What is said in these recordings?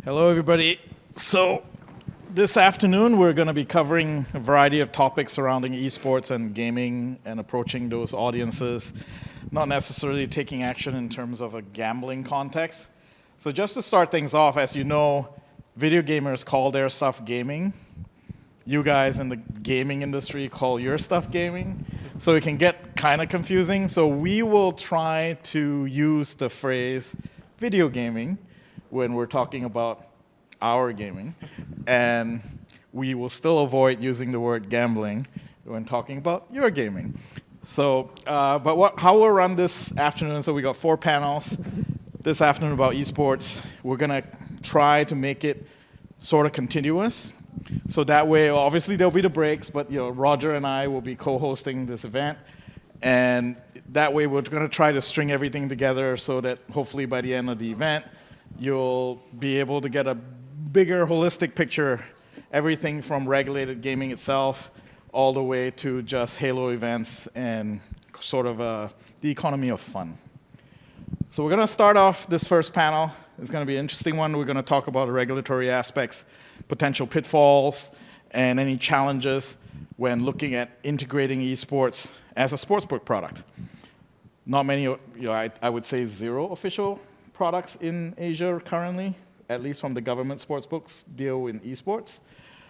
Hello, everybody. So this afternoon, we're going to be covering a variety of topics surrounding esports and gaming and approaching those audiences, not necessarily taking action in terms of a gambling context. So just to start things off, as you know, video gamers call their stuff gaming. You guys in the gaming industry call your stuff gaming. So it can get kind of confusing. So we will try to use the phrase video gaming when we're talking about our gaming, and we will still avoid using the word gambling when talking about your gaming. So, how we'll run this afternoon, so we got 4 panels this afternoon about esports. We're gonna try to make it sort of continuous. So that way, obviously there'll be the breaks, but Roger and I will be co-hosting this event. And that way we're gonna try to string everything together so that hopefully by the end of the event, you'll be able to get a bigger holistic picture, everything from regulated gaming itself all the way to just Halo events and sort of the economy of fun. So we're going to start off this first panel. It's going to be an interesting one. We're going to talk about the regulatory aspects, potential pitfalls, and any challenges when looking at integrating esports as a sportsbook product. Not many, I would say 0 official products in Asia currently, at least from the government sportsbooks, deal in esports.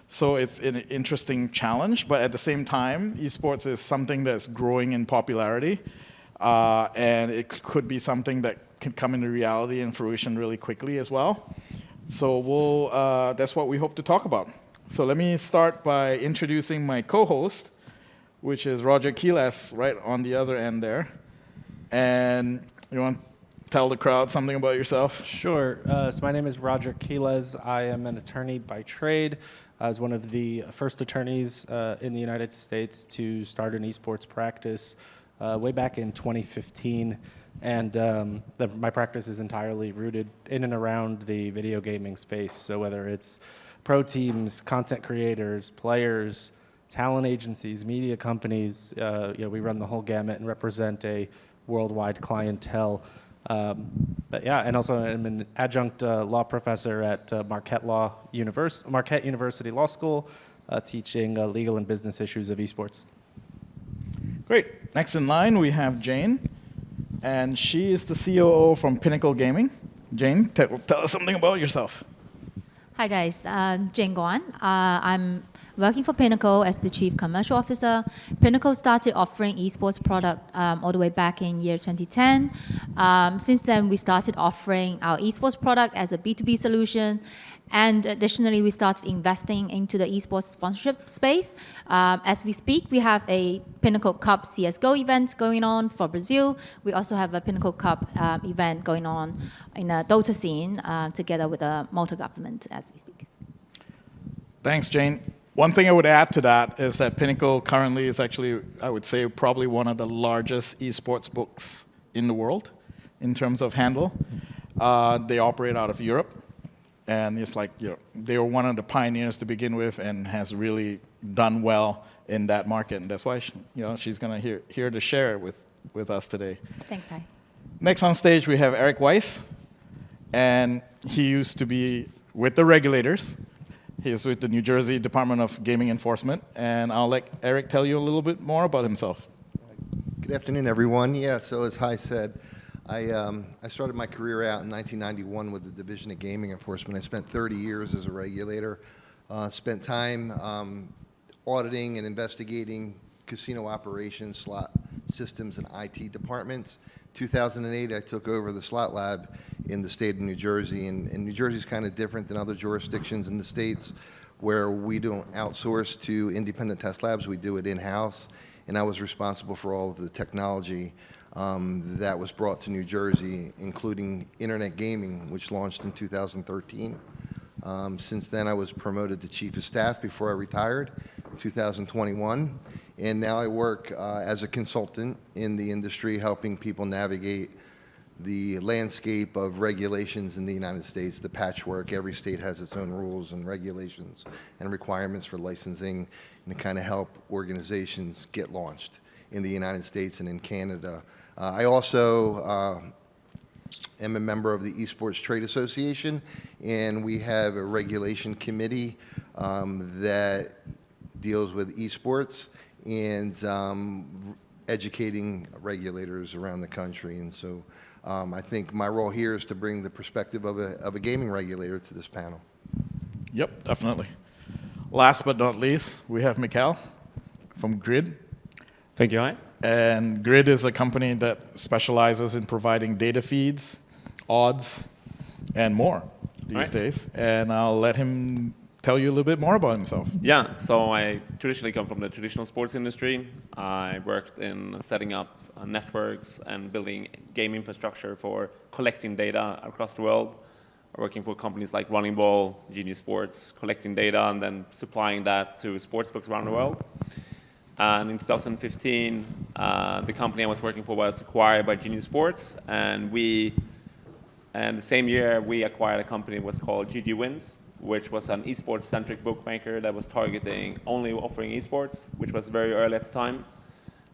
So it's an interesting challenge, but at the same time, esports is something that's growing in popularity, and it could be something that can come into reality and fruition really quickly as well. So that's what we hope to talk about. So let me start by introducing my co-host, which is Roger Quiles, right on the other end there. And you want to tell the crowd something about yourself? Sure. So my name is Roger Quiles. I am an attorney by trade. I was one of the first attorneys in the United States to start an esports practice way back in 2015. And my practice is entirely rooted in and around the video gaming space. So whether it's pro teams, content creators, players, talent agencies, media companies, we run the whole gamut and represent a worldwide clientele. But yeah, and also I'm an adjunct law professor at Marquette University Law School, teaching legal and business issues of esports. Great. Next in line, we have Jane, and she is the COO from Pinnacle Gaming. Jane, tell us something about yourself. Hi guys, Jane Guan. I'm working for Pinnacle as the Chief Commercial Officer. Pinnacle started offering esports product all the way back in year 2010. Since then, we started offering our esports product as a B2B solution. And additionally, we started investing into the esports sponsorship space. As we speak, we have a Pinnacle Cup CSGO event going on for Brazil. We also have a Pinnacle Cup event going on in a Dota scene together with the Malta government as we speak. Thanks, Jane. One thing I would add to that is that Pinnacle currently is actually, I would say, probably one of the largest esports books in the world in terms of handle. They operate out of Europe, and it's like they were one of the pioneers to begin with, and has really done well in that market, and that's why she's going to here to share it with us today. Thanks, Ty. Next on stage we have Eric Weiss, and he used to be with the regulators. He is with the New Jersey Department of Gaming Enforcement, and I'll let Eric tell you a little bit more about himself. Good afternoon, everyone. Yeah, so as Hai said, I started my career out in 1991 with the Division of Gaming Enforcement. I spent 30 years as a regulator, spent time auditing and investigating casino operations, slot systems, and IT departments. 2008, I took over the slot lab in the state of New Jersey, and New Jersey is kind of different than other jurisdictions in the states where we don't outsource to independent test labs, we do it in-house, and I was responsible for all of the technology that was brought to New Jersey, including internet gaming, which launched in 2013. Since then, I was promoted to Chief of Staff before I retired in 2021, and now I work as a consultant in the industry, helping people navigate the landscape of regulations in the United States, the patchwork. Every state has its own rules and regulations and requirements for licensing, and to kind of help organizations get launched in the United States and in Canada. I also am a member of the Esports Trade Association, and we have a regulation committee that deals with esports and educating regulators around the country. And so I think my role here is to bring the perspective of a gaming regulator to this panel. Yep, definitely. Last but not least, we have Mikhail from Grid. Thank you, Hi. And Grid is a company that specializes in providing data feeds, odds, and more these days. And I'll let him tell you a little bit more about himself. Yeah, so I traditionally come from the traditional sports industry. I worked in setting up networks and building game infrastructure for collecting data across the world. Working for companies like Running Ball, Genius Sports, collecting data and then supplying that to sportsbooks around the world. And in 2015, the company I was working for was acquired by Genius Sports, and the same year we acquired a company that was called G2E, which was an esports-centric bookmaker that was targeting only offering esports, which was very early at the time.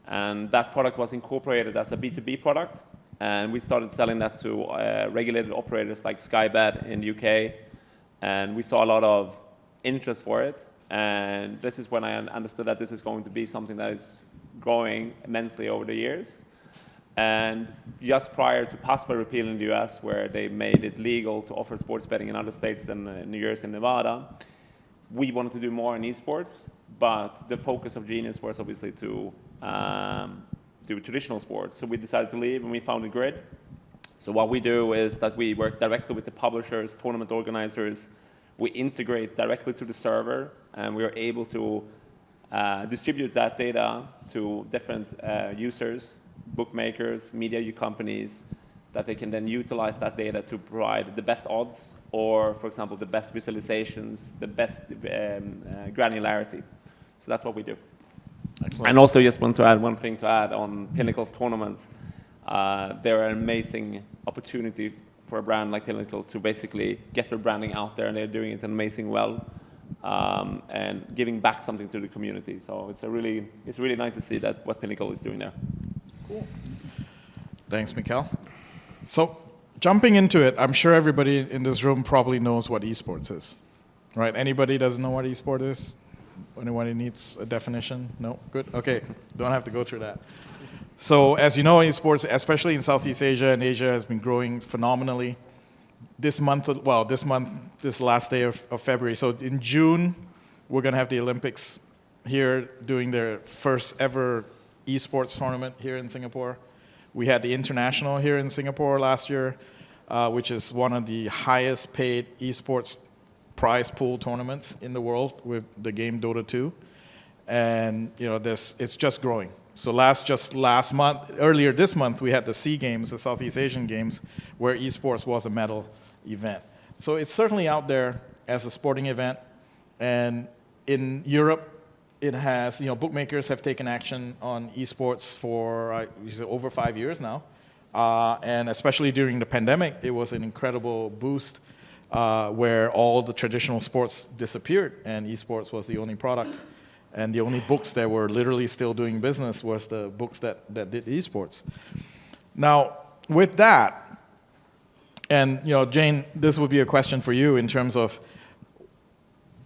And that product was incorporated as a B2B product, and we started selling that to regulated operators like Sky Bet in the UK, and we saw a lot of interest for it. And this is when I understood that this is going to be something that is growing immensely over the years. And just prior to PASPA repeal in the US, where they made it legal to offer sports betting in other states than New Jersey and Nevada, we wanted to do more in esports, but the focus of Genius was obviously to do traditional sports. So we decided to leave and we founded Grid. So what we do is that we work directly with the publishers, tournament organizers. We integrate directly to the server, and we are able to distribute that data to different users, bookmakers, media companies, that they can then utilize that data to provide the best odds or, for example, the best visualizations, the best granularity. So that's what we do. Excellent. And also just want to add one thing to add on Pinnacle's tournaments. They're an amazing opportunity for a brand like Pinnacle to basically get their branding out there, and they're doing it amazing well, and giving back something to the community. So it's really nice to see that what Pinnacle is doing there. Cool. Thanks, Mikhail. So jumping into it, I'm sure everybody in this room probably knows what esports is, right? Anybody doesn't know what esport is? Anyone needs a definition? No? Good? Okay, don't have to go through that. So as you know, esports, especially in Southeast Asia and Asia, has been growing phenomenally. This last day of February. So in June, we're going to have the Olympics here doing their first ever esports tournament here in Singapore. We had the International here in Singapore last year, which is one of the highest paid esports prize pool tournaments in the world with the game Dota 2. And it's just growing. So earlier this month, we had the SEA Games, the Southeast Asian Games, where esports was a medal event. So it's certainly out there as a sporting event. And in Europe, it has, bookmakers have taken action on esports for over 5 years now. And especially during the pandemic, it was an incredible boost where all the traditional sports disappeared and esports was the only product. And the only books that were literally still doing business was the books that did esports. Now, with that, and Jane, this would be a question for you in terms of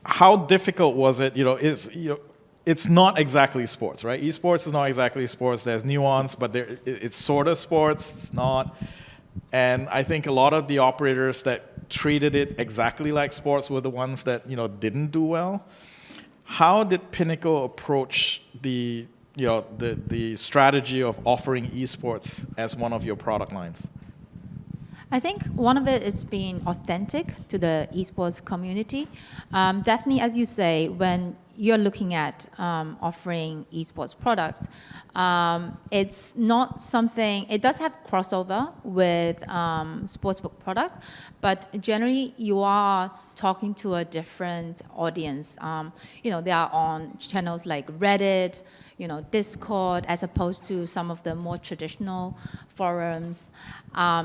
how difficult was it? It's not exactly sports, right? Esports is not exactly sports. There's nuance, but it's sort of sports. It's not. And I think a lot of the operators that treated it exactly like sports were the ones that didn't do well. How did Pinnacle approach the strategy of offering esports as one of your product lines? I think one of it is being authentic to the esports community. Definitely, as you say, when you're looking at offering esports product, it's not something, it does have crossover with sportsbook product, but generally you are talking to a different audience. They are on channels like Reddit, Discord, as opposed to some of the more traditional forums.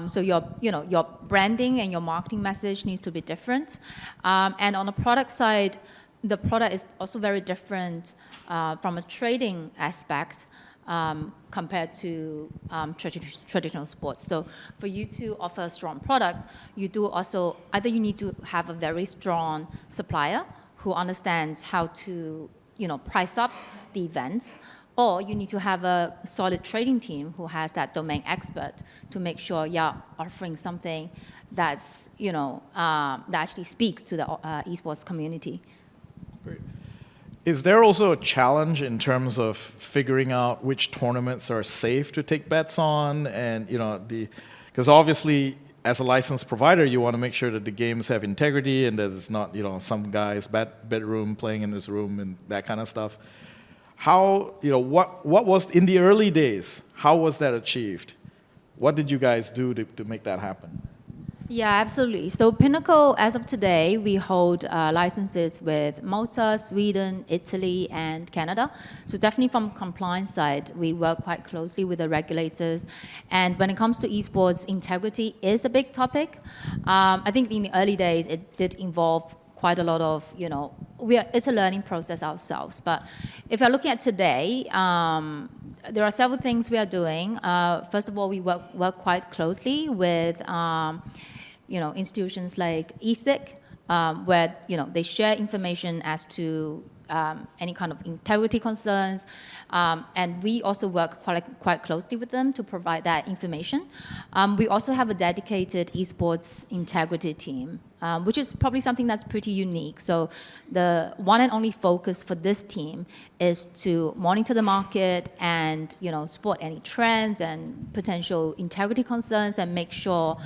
So your branding and your marketing message needs to be different. And on the product side, the product is also very different from a trading aspect. compared to traditional sports. So for you to offer a strong product, you do also, either you need to have a very strong supplier who understands how to, price up the events, or you need to have a solid trading team who has that domain expert to make sure you're offering something that's, that actually speaks to the esports community. Great. Is there also a challenge in terms of figuring out which tournaments are safe to take bets on, and because obviously as a licensed provider you want to make sure that the games have integrity and that it's not some guy's bedroom playing in his room and that kind of stuff. How what was in the early days? How was that achieved? What did you guys do to make that happen? Yeah, absolutely. So Pinnacle, as of today, we hold licenses with Malta, Sweden, Italy, and Canada. So definitely from compliance side, we work quite closely with the regulators. And when it comes to esports, integrity is a big topic. I think in the early days, it did involve quite a lot of, it's a learning process ourselves. But if you're looking at today, there are several things we are doing. First of all, we work quite closely with institutions like ESTA, where they share information as to any kind of integrity concerns, and we also work quite closely with them to provide that information. We also have a dedicated esports integrity team, which is probably something that's pretty unique. So the one and only focus for this team is to monitor the market and spot any trends and potential integrity concerns and make sure,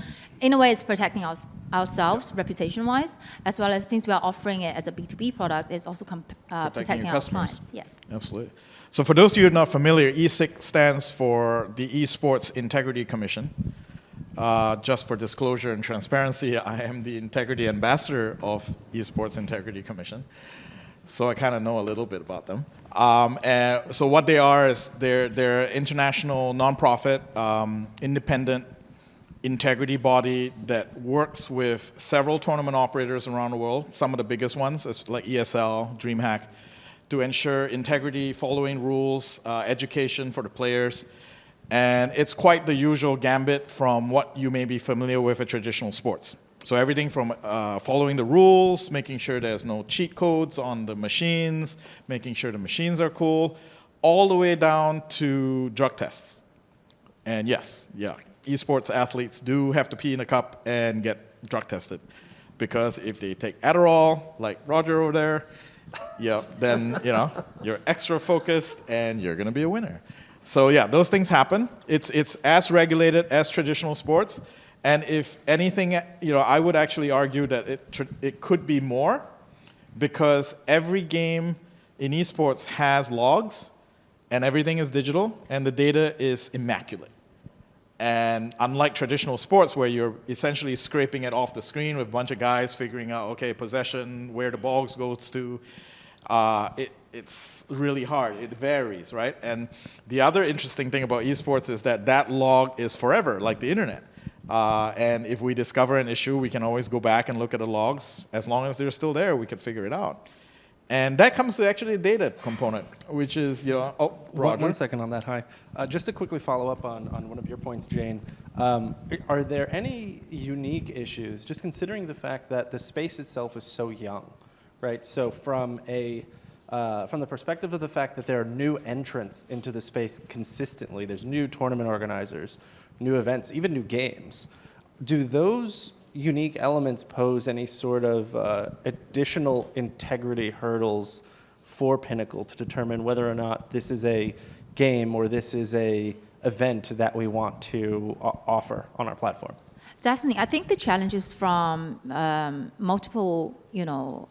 in a way, it's protecting ourselves reputation-wise, as well as since we are offering it as a B2B product, it's also protecting our clients. Yes. Absolutely. So for those of you who are not familiar, ESIC stands for the Esports Integrity Commission. Just for disclosure and transparency, I am the integrity ambassador of Esports Integrity Commission. So I kind of know a little bit about them. And so what they are is they're international nonprofit, independent integrity body that works with several tournament operators around the world, some of the biggest ones, like ESL, DreamHack, to ensure integrity, following rules, education for the players. And it's quite the usual gambit from what you may be familiar with at traditional sports. So everything from following the rules, making sure there's no cheat codes on the machines, making sure the machines are cool, all the way down to drug tests. And yes, esports athletes do have to pee in a cup and get drug tested. Because if they take Adderall, like Roger over there, then you're extra focused and you're going to be a winner. So those things happen. It's as regulated as traditional sports. And if anything, I would actually argue that it could be more, because every game in esports has logs and everything is digital and the data is immaculate. And unlike traditional sports where you're essentially scraping it off the screen with a bunch of guys figuring out, okay, possession, where the ball goes to, it's really hard. It varies, right? And the other interesting thing about esports is that log is forever, like the internet. And if we discover an issue, we can always go back and look at the logs. As long as they're still there, we can figure it out. And that comes to actually the data component, which is, Roger. One second on that, Hi. Just to quickly follow up on one of your points, Jane. Are there any unique issues, just considering the fact that the space itself is so young, right? So from the perspective of the fact that there are new entrants into the space consistently, there's new tournament organizers, new events, even new games. Do those unique elements pose any sort of additional integrity hurdles for Pinnacle to determine whether or not this is a game or this is a event that we want to offer on our platform? Definitely. I think the challenge is from multiple,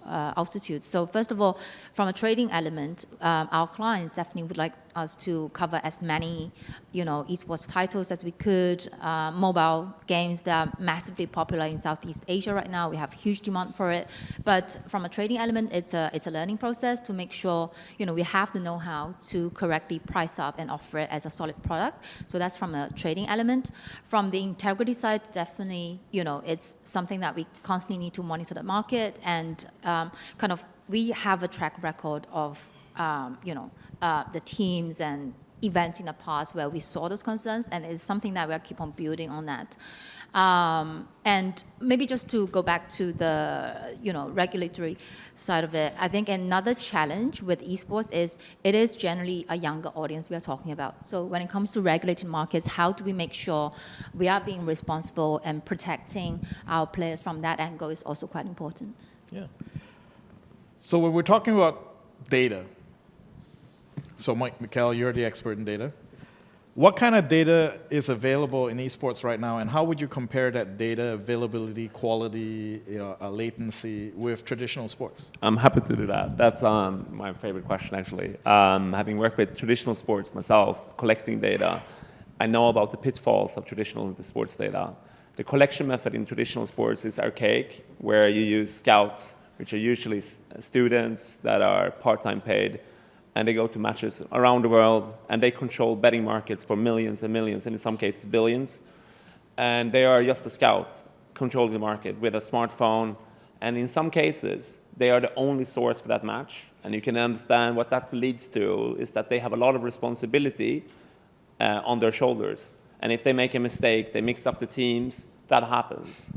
altitudes. So first of all, from a trading element, our clients definitely would like us to cover as many, esports titles as we could. Mobile games that are massively popular in Southeast Asia right now. We have huge demand for it. But from a trading element, it's a learning process to make sure, we have the know-how to correctly price up and offer it as a solid product. So that's from a trading element. From the integrity side, definitely, it's something that we constantly need to monitor the market and we have a track record of, the teams and events in the past where we saw those concerns, and it's something that we'll keep on building on that. And maybe just to go back to the regulatory side of it, I think another challenge with esports is it is generally a younger audience we are talking about. So when it comes to regulated markets, how do we make sure we are being responsible and protecting our players from that angle is also quite important. Yeah. So when we're talking about data, so Mike, Mikhail, you're the expert in data. What kind of data is available in esports right now, and how would you compare that data availability, quality, latency with traditional sports? I'm happy to do that. That's my favorite question, actually. Having worked with traditional sports myself, collecting data, I know about the pitfalls of traditional sports data. The collection method in traditional sports is archaic, where you use scouts, which are usually students that are part-time paid, and they go to matches around the world, and they control betting markets for millions and millions, and in some cases billions. And they are just a scout controlling the market with a smartphone, and in some cases, they are the only source for that match. And you can understand what that leads to is that they have a lot of responsibility on their shoulders. And if they make a mistake, they mix up the teams, that happens.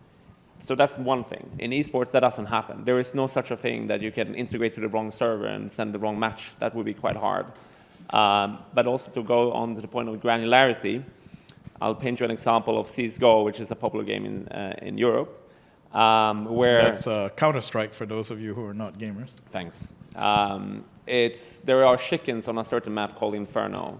So that's one thing. In esports, that doesn't happen. There is no such a thing that you can integrate to the wrong server and send the wrong match. That would be quite hard. But also to go on to the point of granularity, I'll paint you an example of CSGO, which is a popular game in Europe, where... That's Counter-Strike for those of you who are not gamers. Thanks. There are chickens on a certain map called Inferno.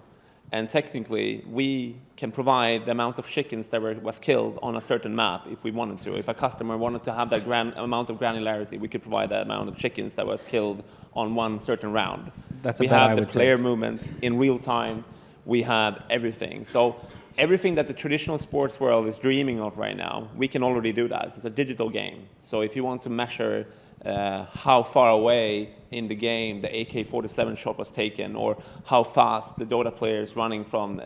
And technically, we can provide the amount of chickens that was killed on a certain map if we wanted to. If a customer wanted to have that amount of granularity, we could provide that amount of chickens that was killed on one certain round. We have the player movement in real time. We have everything. So everything that the traditional sports world is dreaming of right now, we can already do that. It's a digital game. So if you want to measure how far away in the game the AK-47 shot was taken, or how fast the Dota player is running from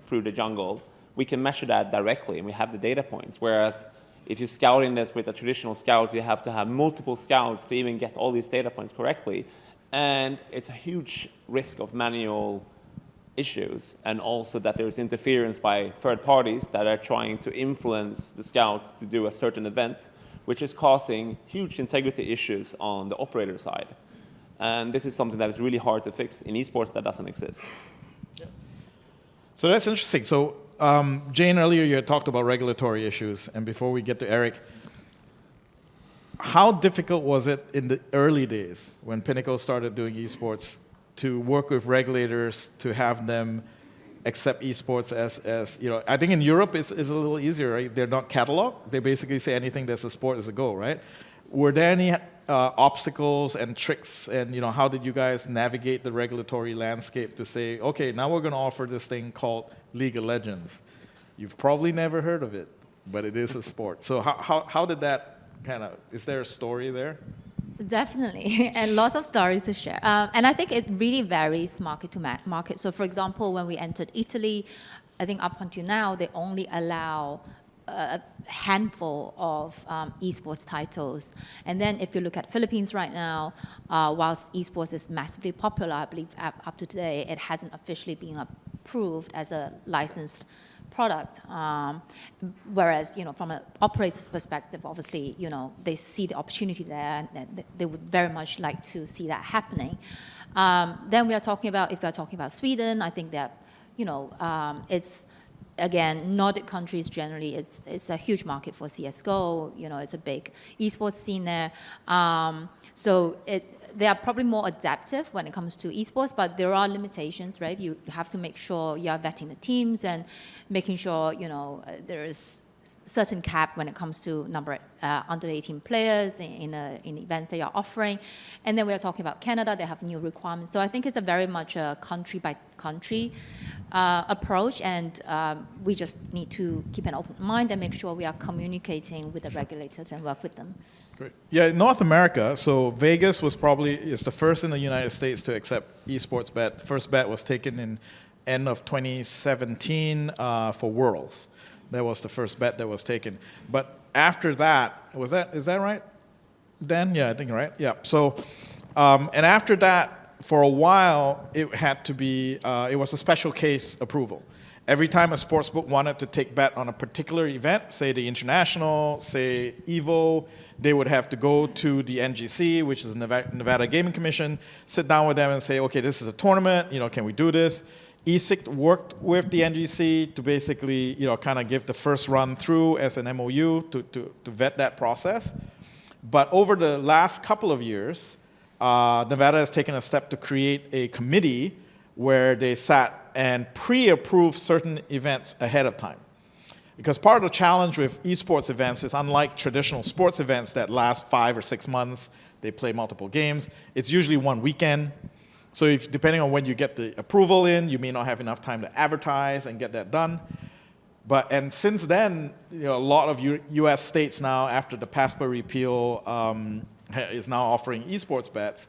through the jungle, we can measure that directly, and we have the data points. Whereas if you're scouting this with a traditional scout, you have to have multiple scouts to even get all these data points correctly. And it's a huge risk of manual issues, and also that there's interference by third parties that are trying to influence the scout to do a certain event, which is causing huge integrity issues on the operator side. And this is something that is really hard to fix. In esports, that doesn't exist. Yeah. So that's interesting. So Jane, earlier you had talked about regulatory issues, and before we get to Eric, how difficult was it in the early days when Pinnacle started doing esports to work with regulators to have them accept esports as I think in Europe it's a little easier, right? They're not cataloged. They basically say anything that's a sport is a go, right? Were there any obstacles and tricks, and how did you guys navigate the regulatory landscape to say, okay, now we're going to offer this thing called League of Legends? You've probably never heard of it, but it is a sport. So how did that is there a story there? Definitely, and lots of stories to share. And I think it really varies market to market. So for example, when we entered Italy, I think up until now, they only allow a handful of esports titles. And then if you look at Philippines right now, whilst esports is massively popular, I believe up to today, it hasn't officially been approved as a licensed product. Whereas, from an operator's perspective, obviously, they see the opportunity there, and they would very much like to see that happening. Then if we are talking about Sweden, I think that, it's, again, Nordic countries generally, it's a huge market for CSGO. It's a big esports scene there. So they are probably more adaptive when it comes to esports, but there are limitations, right? You have to make sure you are vetting the teams and making sure, there is certain cap when it comes to number under 18 players in the event they are offering. And then we are talking about Canada, they have new requirements. So I think it's a very much a country by country approach, and we just need to keep an open mind and make sure we are communicating with the regulators and work with them. Great. Yeah, in North America, so Vegas is the first in the United States to accept esports bet. First bet was taken in end of 2017 for Worlds. That was the first bet that was taken. But after that, is that right, Dan? Yeah, I think right. Yeah. So, and after that, for a while, it had to be, it was a special case approval. Every time a sportsbook wanted to take bet on a particular event, say the International, say EVO, they would have to go to the NGC, which is Nevada Gaming Commission, sit down with them and say, okay, this is a tournament, can we do this? ESIC worked with the NGC to basically, kind of give the first run through as an MOU to vet that process. But over the last couple of years, Nevada has taken a step to create a committee where they sat and pre-approved certain events ahead of time. Because part of the challenge with esports events is unlike traditional sports events that last 5 or 6 months, they play multiple games, it's usually one weekend. So if, depending on when you get the approval in, you may not have enough time to advertise and get that done. And since then, a lot of US states now, after the PASPA repeal, is now offering esports bets.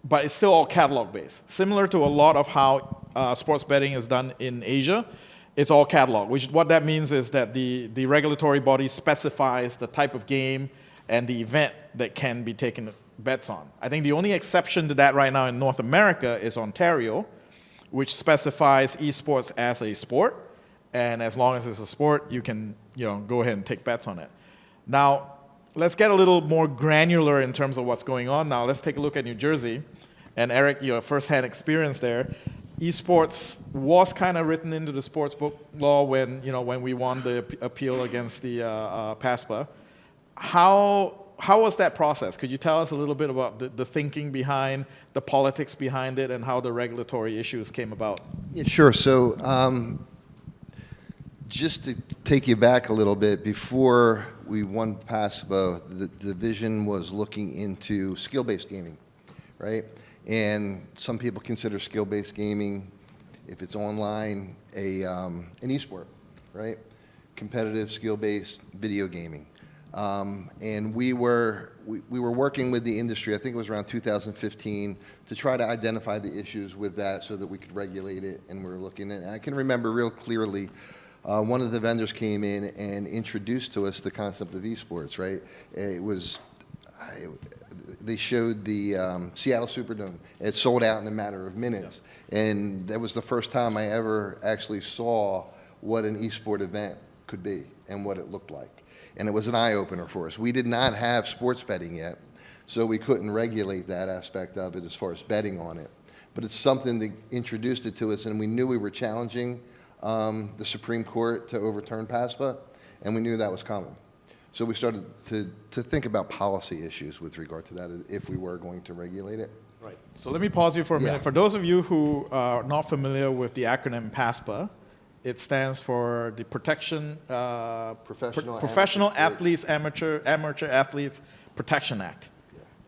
But it's still all catalog based. Similar to a lot of how sports betting is done in Asia, it's all catalog, what that means is that the regulatory body specifies the type of game and the event that can be taken bets on. I think the only exception to that right now in North America is Ontario, which specifies esports as a sport, and as long as it's a sport, you can go ahead and take bets on it. Now, let's get a little more granular in terms of what's going on now. Let's take a look at New Jersey. And Eric, your first-hand experience there. Esports was kind of written into the sportsbook law when we won the appeal against the PASPA. How was that process? Could you tell us a little bit about the thinking behind, the politics behind it, and how the regulatory issues came about? Yeah, sure. So just to take you back a little bit, before we won PASPA, the division was looking into skill-based gaming, right? And some people consider skill-based gaming, if it's online, an esport, right? Competitive skill-based video gaming. And we were working with the industry, I think it was around 2015, to try to identify the issues with that so that we could regulate it. And we were looking at, I can remember real clearly, one of the vendors came in and introduced to us the concept of esports, right? They showed the Seattle Superdome. It sold out in a matter of minutes. Yeah. And that was the first time I ever actually saw what an esport event could be and what it looked like. And it was an eye-opener for us. We did not have sports betting yet, so we couldn't regulate that aspect of it as far as betting on it. But it's something that introduced it to us, and we knew we were challenging the Supreme Court to overturn PASPA, and we knew that was coming. So we started to think about policy issues with regard to that if we were going to regulate it. Right. So let me pause you for a minute. Yeah. For those of you who are not familiar with the acronym PASPA, it stands for the Professional Athletes, Amateur Athletes Protection Act.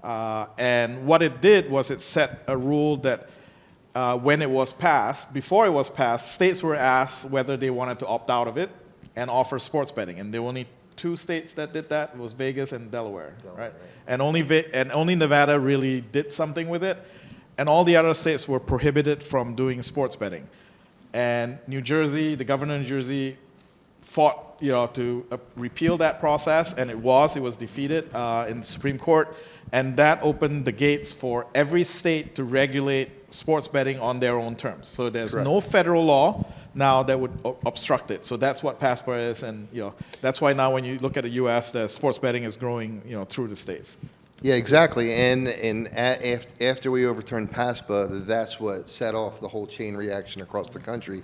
Yeah. And what it did was it set a rule that when it was passed, before it was passed, states were asked whether they wanted to opt out of it and offer sports betting. And there were only 2 states that did that. It was Vegas and Delaware, right? And only Nevada really did something with it. And all the other states were prohibited from doing sports betting. And New Jersey, the governor of New Jersey, fought, to repeal that process, and it was defeated in the Supreme Court, and that opened the gates for every state to regulate sports betting on their own terms. So there's Correct. No federal law now that would obstruct it. So that's what PASPA is, and that's why now when you look at the U.S., the sports betting is growing, through the states. Yeah, exactly. And after we overturned PASPA, that's what set off the whole chain reaction across the country.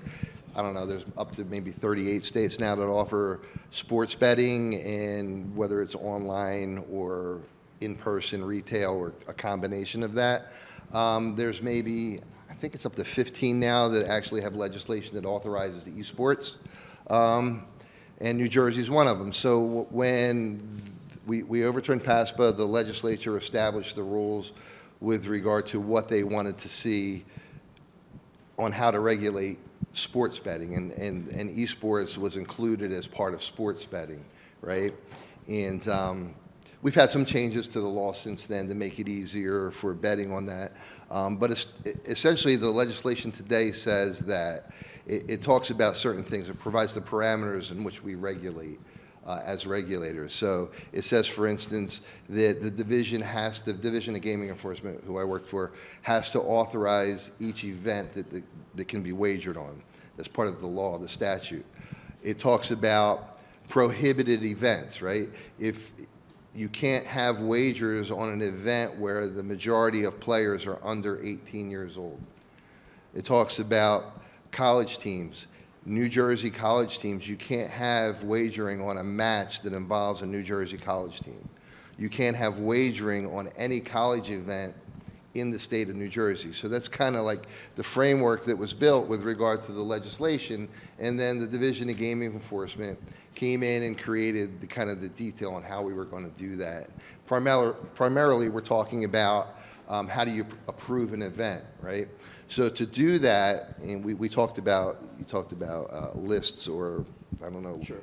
I don't know, there's up to maybe 38 states now that offer sports betting, and whether it's online or in-person retail or a combination of that. There's maybe, I think it's up to 15 now that actually have legislation that authorizes the esports. And New Jersey is one of them. So when we overturned PASPA, the legislature established the rules with regard to what they wanted to see on how to regulate sports betting, and esports was included as part of sports betting, right? And we've had some changes to the law since then to make it easier for betting on that. But essentially, the legislation today says that it talks about certain things. It provides the parameters in which we regulate as regulators. So it says, for instance, that the Division of Gaming Enforcement, who I worked for, has to authorize each event that can be wagered on. That's part of the law, the statute. It talks about prohibited events, right? If you can't have wagers on an event where the majority of players are under 18 years old. It talks about college teams. New Jersey college teams, you can't have wagering on a match that involves a New Jersey college team. You can't have wagering on any college event in the state of New Jersey. So that's kind of like the framework that was built with regard to the legislation, and then the Division of Gaming Enforcement came in and created the kind of the detail on how we were going to do that. Primarily, we're talking about how do you approve an event, right? So to do that, and you talked about lists, or I don't know, sure.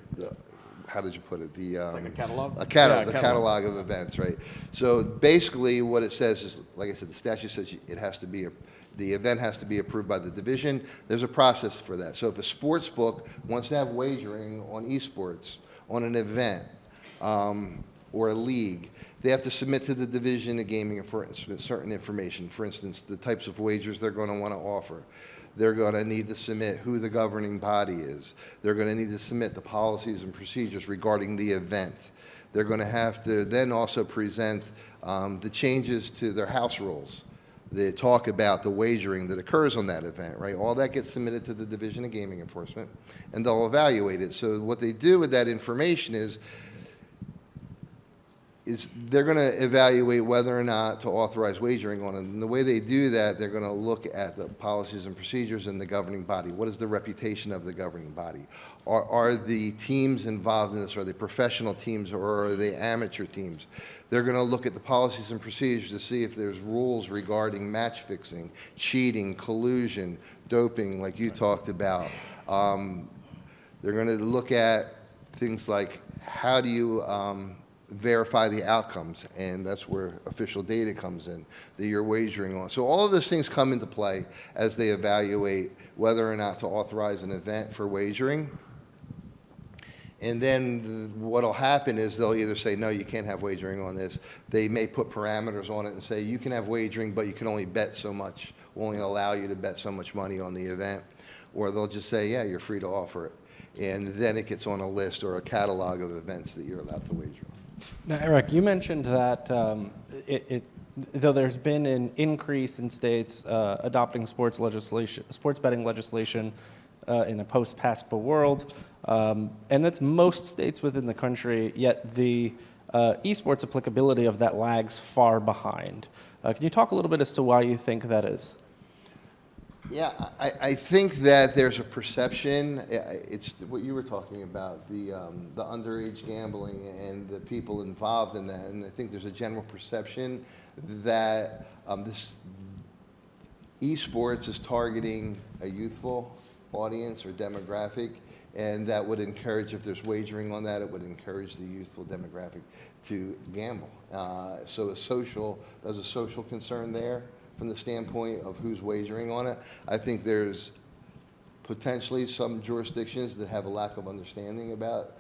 How did you put it? Like a catalog? The catalog of events, right? So basically what it says is, like I said, the statute says the event has to be approved by the division. There's a process for that. So if a sports book wants to have wagering on esports, on an event, or a league, they have to submit to the Division of Gaming Enforcement certain information. For instance, the types of wagers they're going to want to offer. They're going to need to submit who the governing body is. They're going to need to submit the policies and procedures regarding the event. They're going to have to then also present the changes to their house rules. They talk about the wagering that occurs on that event, right? All that gets submitted to the Division of Gaming Enforcement, and they'll evaluate it. So what they do with that information is they're going to evaluate whether or not to authorize wagering on it. And the way they do that, they're going to look at the policies and procedures in the governing body. What is the reputation of the governing body? Are the teams involved in this? Are they professional teams or are they amateur teams? They're going to look at the policies and procedures to see if there's rules regarding match fixing, cheating, collusion, doping, like you talked about. They're going to look at things like how do you verify the outcomes, and that's where official data comes in that you're wagering on. So all of those things come into play as they evaluate whether or not to authorize an event for wagering. And then what will happen is they'll either say, no, you can't have wagering on this. They may put parameters on it and say, you can have wagering, but you can only bet so much. We'll only allow you to bet so much money on the event. Or they'll just say, yeah, you're free to offer it. And then it gets on a list or a catalog of events that you're allowed to wager on. Now, Eric, you mentioned that though there's been an increase in states adopting sports betting legislation in a post-PASPA world, and that's most states within the country, yet the esports applicability of that lags far behind. Can you talk a little bit as to why you think that is? Yeah, I think that there's a perception. It's what you were talking about, the underage gambling and the people involved in that. And I think there's a general perception that this esports is targeting a youthful audience or demographic, and that would encourage, if there's wagering on that, it would encourage the youthful demographic to gamble. So there's a social concern there. From the standpoint of who's wagering on it, I think there's potentially some jurisdictions that have a lack of understanding about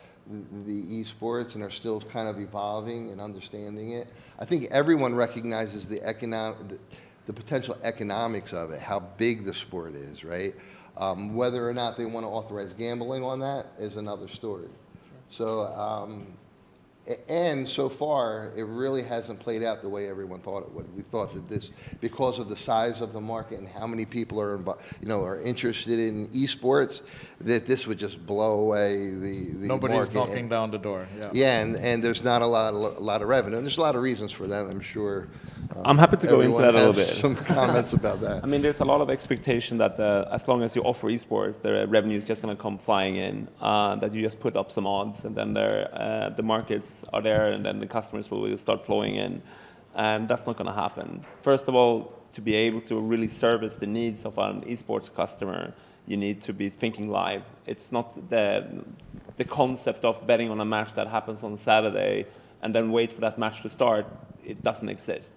the esports and are still kind of evolving and understanding it. I think everyone recognizes the potential economics of it, how big the sport is, right? Whether or not they want to authorize gambling on that is another story. So. And so far, it really hasn't played out the way everyone thought it would. We thought that this, because of the size of the market and how many people are interested in esports, that this would just blow away the Nobody's market. knocking down the door. Yeah. Yeah, and there's not a lot of revenue, and there's a lot of reasons for that. I'm sure. I'm happy to go into that a little bit. Some comments about that. I mean, there's a lot of expectation that as long as you offer esports, the revenue is just going to come flying in. That you just put up some odds, and then the markets are there, and then the customers will start flowing in, and that's not going to happen. First of all, to be able to really service the needs of an esports customer, you need to be thinking live. It's not the concept of betting on a match that happens on Saturday and then wait for that match to start. It doesn't exist.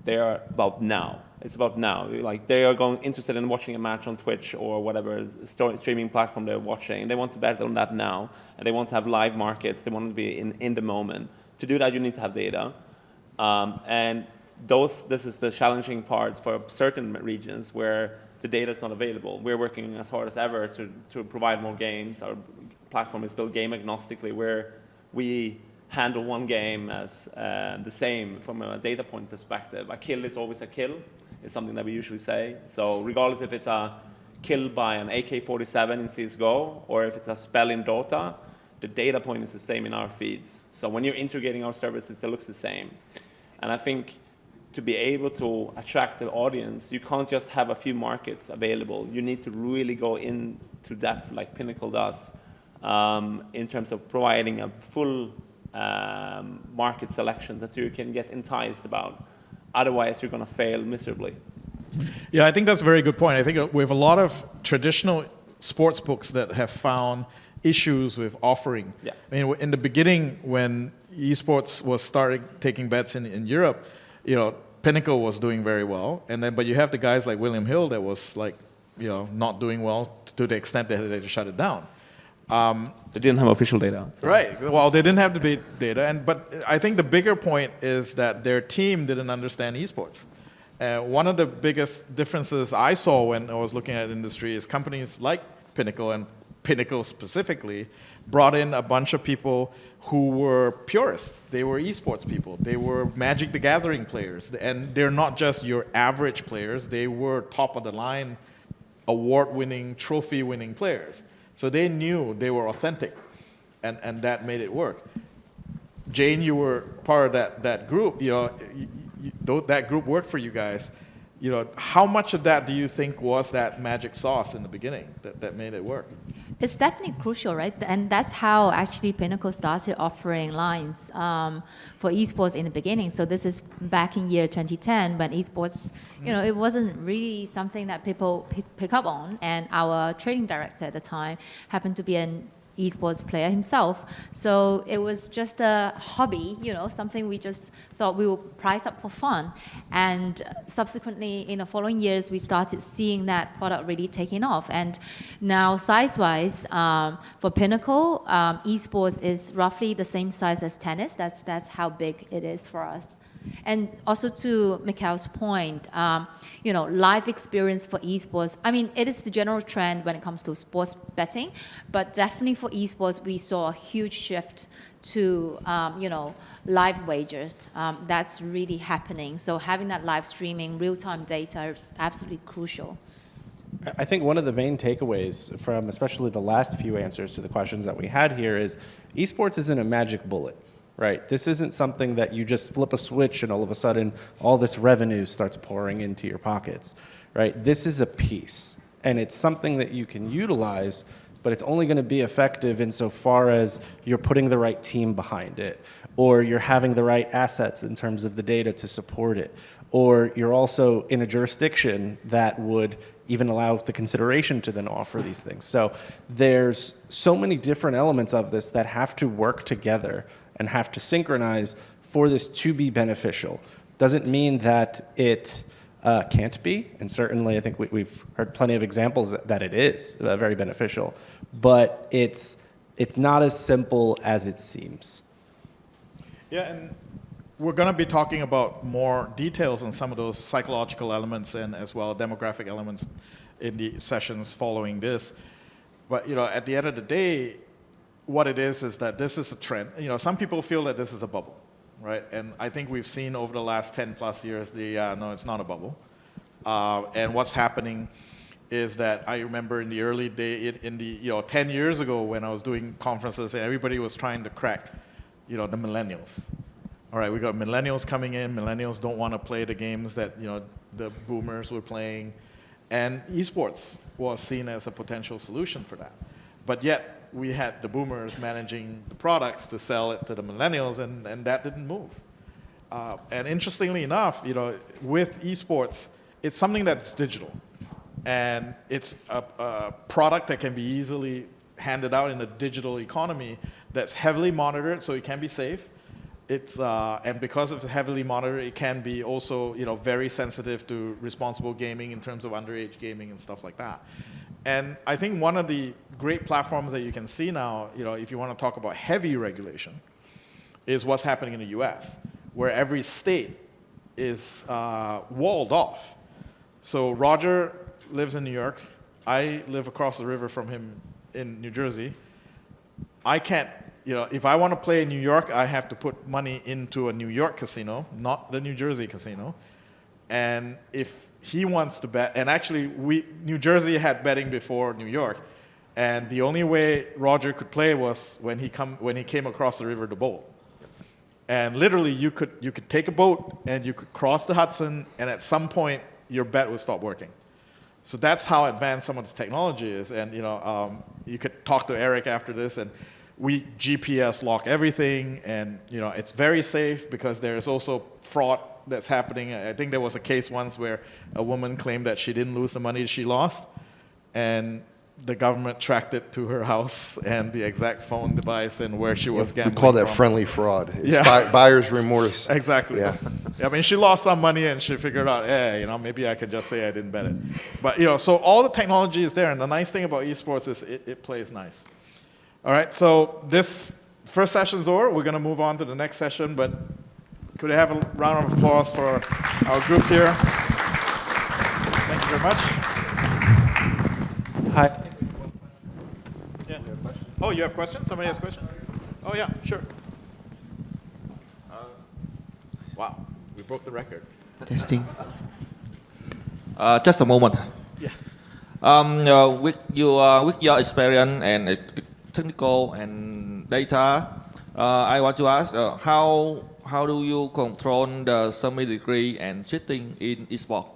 They are about now. It's about now. Like they are interested in watching a match on Twitch or whatever streaming platform they're watching. They want to bet on that now, and they want to have live markets. They want to be in the moment. To do that, you need to have data, and this is the challenging parts for certain regions where the data is not available. We're working as hard as ever to provide more games. Our platform is built game agnostically, where we handle one game as the same from a data point perspective. A kill is always a kill, is something that we usually say. So regardless if it's a kill by an AK-47 in CSGO or if it's a spell in Dota, the data point is the same in our feeds. So when you're integrating our services, it looks the same. And I think to be able to attract the audience, you can't just have a few markets available. You need to really go into depth like Pinnacle does in terms of providing a full market selection that you can get enticed about. Otherwise, you're going to fail miserably. Yeah, I think that's a very good point. I think we have a lot of traditional sports books that have found issues with offering. Yeah. I mean, in the beginning, when esports was started taking bets in Europe, Pinnacle was doing very well, but you have the guys like William Hill that was like, not doing well to the extent that they had to shut it down. They didn't have official data. So. Right. Well, they didn't have the data, but I think the bigger point is that their team didn't understand esports. One of the biggest differences I saw when I was looking at industry is companies like Pinnacle and Pinnacle specifically brought in a bunch of people who were purists. They were esports people. They were Magic the Gathering players, and they're not just your average players. They were top of the line, award-winning, trophy-winning players. So they knew they were authentic, and that made it work. Jane, you were part of that group. That group worked for you guys. How much of that do you think was that magic sauce in the beginning that made it work? It's definitely crucial, right? And that's how actually Pinnacle started offering lines for esports in the beginning. So this is back in year 2010 when esports, it wasn't really something that people pick up on. And our trading director at the time happened to be an esports player himself. So it was just a hobby, something we just thought we would price up for fun. And subsequently, in the following years, we started seeing that product really taking off. And now, size-wise, for Pinnacle, esports is roughly the same size as tennis. That's how big it is for us. And also to Mikhail's point, live experience for esports. I mean, it is the general trend when it comes to sports betting, but definitely for esports, we saw a huge shift to, live wagers. That's really happening. So having that live streaming, real-time data is absolutely crucial. I think one of the main takeaways from especially the last few answers to the questions that we had here is esports isn't a magic bullet. Right. This isn't something that you just flip a switch and all of a sudden all this revenue starts pouring into your pockets. Right. This is a piece, and it's something that you can utilize, but it's only going to be effective insofar as you're putting the right team behind it, or you're having the right assets in terms of the data to support it, or you're also in a jurisdiction that would even allow the consideration to then offer these things. So there's so many different elements of this that have to work together and have to synchronize for this to be beneficial. Doesn't mean that it can't be, and certainly I think we've heard plenty of examples that it is very beneficial, but it's not as simple as it seems. Yeah, and we're going to be talking about more details on some of those psychological elements and as well demographic elements in the sessions following this. But at the end of the day, what it is that this is a trend. Some people feel that this is a bubble, right? And I think we've seen over the last 10 plus years, no, it's not a bubble. And what's happening is that I remember in the early day, 10 years ago when I was doing conferences and everybody was trying to crack, the millennials. All right, we got millennials coming in. Millennials don't want to play the games that, the boomers were playing. And esports was seen as a potential solution for that. But yet, we had the boomers managing the products to sell it to the millennials, and that didn't move. And interestingly enough, with esports, it's something that's digital. And it's a product that can be easily handed out in a digital economy that's heavily monitored, so it can be safe. It's and because it's heavily monitored, it can be also very sensitive to responsible gaming in terms of underage gaming and stuff like that. And I think one of the great platforms that you can see now, if you want to talk about heavy regulation, is what's happening in the U.S., where every state is walled off. So Roger lives in New York. I live across the river from him in New Jersey. I can't. If I want to play in New York, I have to put money into a New York casino, not the New Jersey casino. And if he wants to bet, and actually New Jersey had betting before New York, and the only way Roger could play was when he came across the river to bowl. And literally you could take a boat and you could cross the Hudson, and at some point your bet would stop working. So that's how advanced some of the technology is. And you could talk to Eric after this, and we GPS lock everything, and it's very safe because there's also fraud that's happening. I think there was a case once where a woman claimed that she didn't lose the money she lost, and the government tracked it to her house and the exact phone device and where she was gambling. We call that from. friendly fraud. It's buyer's remorse. Exactly. Yeah. I mean, she lost some money and she figured out, maybe I could just say I didn't bet it. But so all the technology is there, and the nice thing about esports is it plays nice. All right, so this first session's over. We're going to move on to the next session, but could I have a round of applause for our group here? Thank you very much. Hi. Yeah. Oh, you have questions? Somebody has a question? Oh, yeah, sure. Wow, we broke the record. Testing. Just a moment. Yeah. With your experience and technical and data, I want to ask how do you control the semi-degree and cheating in esports?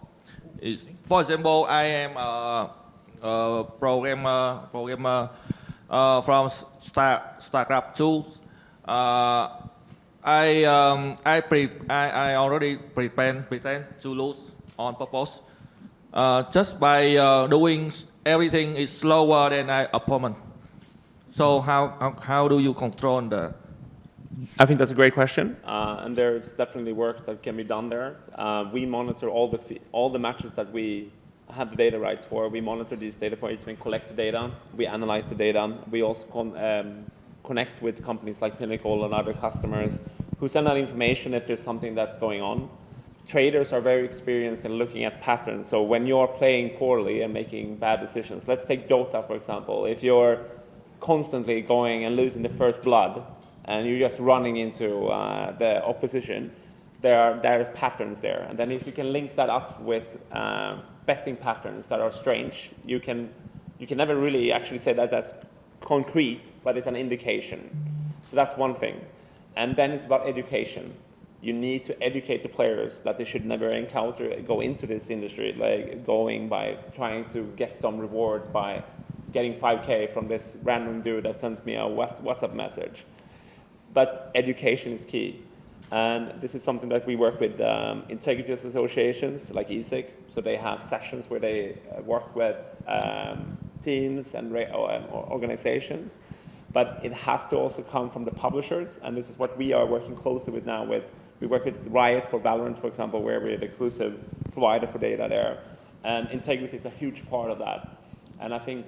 For example, I am a programmer from StarCraft 2. I already pretend to lose on purpose. Just by doing everything is slower than my opponent. So how do you control the? I think that's a great question, and there's definitely work that can be done there. We monitor all the matches that we have the data rights for. We monitor these data for each, we collect the data, we analyze the data. We also connect with companies like Pinnacle and other customers who send out information if there's something that's going on. Traders are very experienced in looking at patterns. So when you're playing poorly and making bad decisions, let's take Dota for example. If you're constantly going and losing the first blood and you're just running into the opposition, there's patterns there. And then if you can link that up with betting patterns that are strange, you can never really actually say that that's concrete, but it's an indication. So that's one thing. And then it's about education. You need to educate the players that they should never go into this industry, like going by trying to get some rewards by getting 5K from this random dude that sent me a WhatsApp message. But education is key. And this is something that we work with integrity associations like ESIC. So they have sessions where they work with teams and organizations. But it has to also come from the publishers. And this is what we are working closely with now. We work with Riot for Valorant, for example, where we're the exclusive provider for data there. And integrity is a huge part of that. And I think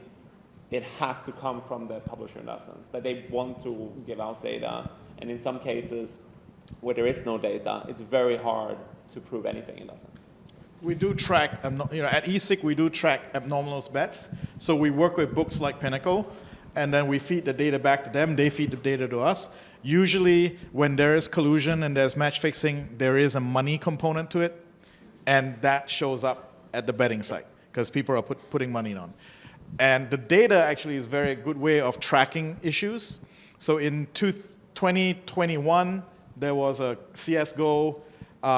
it has to come from the publisher in that sense, that they want to give out data. And in some cases, where there is no data, it's very hard to prove anything in that sense. We do track, at ESIC, we do track abnormalist bets. So we work with books like Pinnacle, and then we feed the data back to them. They feed the data to us. Usually, when there is collusion and there's match fixing, there is a money component to it, and that shows up at the betting site because people are putting money on. And the data actually is a very good way of tracking issues. So in 2021, there was a CSGO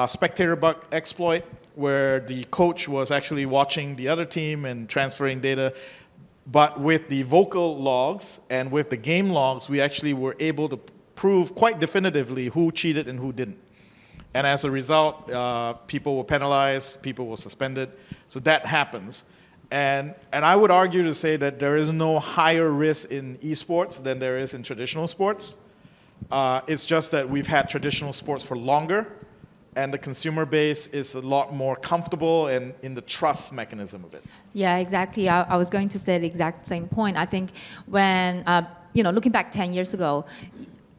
spectator bug exploit where the coach was actually watching the other team and transferring data. But with the vocal logs and with the game logs, we actually were able to prove quite definitively who cheated and who didn't. And as a result, people were penalized, people were suspended. So that happens. And I would argue to say that there is no higher risk in esports than there is in traditional sports. It's just that we've had traditional sports for longer, and the consumer base is a lot more comfortable and in the trust mechanism of it. Yeah, exactly. I was going to say the exact same point. I think when, looking back 10 years ago,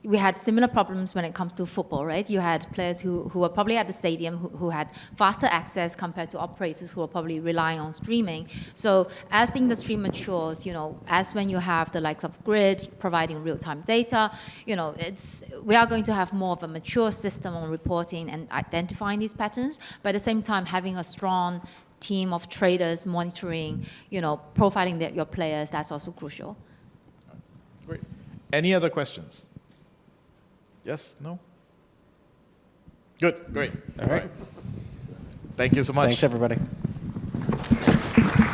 we had similar problems when it comes to football, right? You had players who were probably at the stadium who had faster access compared to operators who are probably relying on streaming. So as the industry matures, as when you have the likes of Grid providing real-time data, we are going to have more of a mature system on reporting and identifying these patterns, but at the same time having a strong team of traders monitoring, profiling your players, that's also crucial. Great. Any other questions? Yes? No? Good. Great. All right. Thank you so much. Thanks, everybody.